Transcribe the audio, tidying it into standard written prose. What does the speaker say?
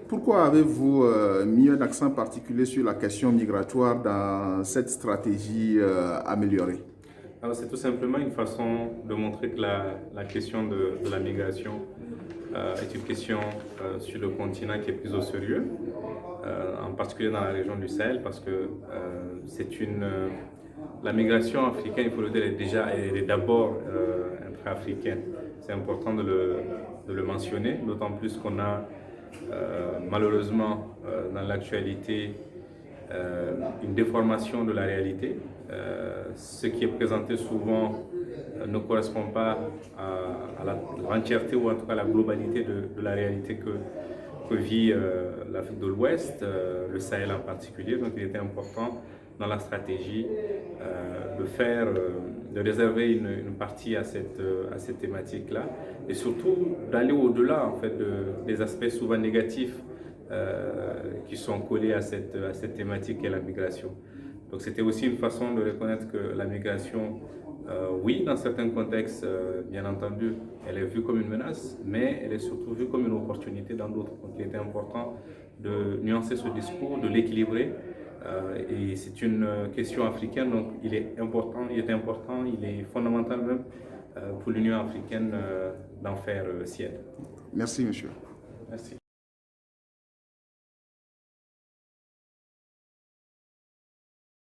Pourquoi avez-vous mis un accent particulier sur la question migratoire dans cette stratégie améliorée? Alors, c'est tout simplement une façon de montrer que la question de la migration est une question sur le continent qui est prise au sérieux, en particulier dans la région du Sahel, parce que la migration africaine, il faut le dire, elle est d'abord intra-africaine. C'est important de le mentionner, d'autant plus qu'on a malheureusement dans l'actualité une déformation de la réalité. Ce qui est présenté souvent ne correspond pas à l'entièreté ou en tout cas à la globalité de la réalité que vit l'Afrique de l'Ouest, le Sahel en particulier. Donc il était important dans la stratégie de réserver une partie à cette thématique-là et surtout d'aller au-delà en fait, des aspects souvent négatifs qui sont collés à cette thématique qu'est la migration. Donc c'était aussi une façon de reconnaître que la migration, oui, dans certains contextes, bien entendu, elle est vue comme une menace, mais elle est surtout vue comme une opportunité dans d'autres. Donc il était important de nuancer ce discours, de l'équilibrer. Et c'est une question africaine, donc il est important, il est fondamental même pour l'Union africaine d'en faire sienne. Merci, monsieur. Merci.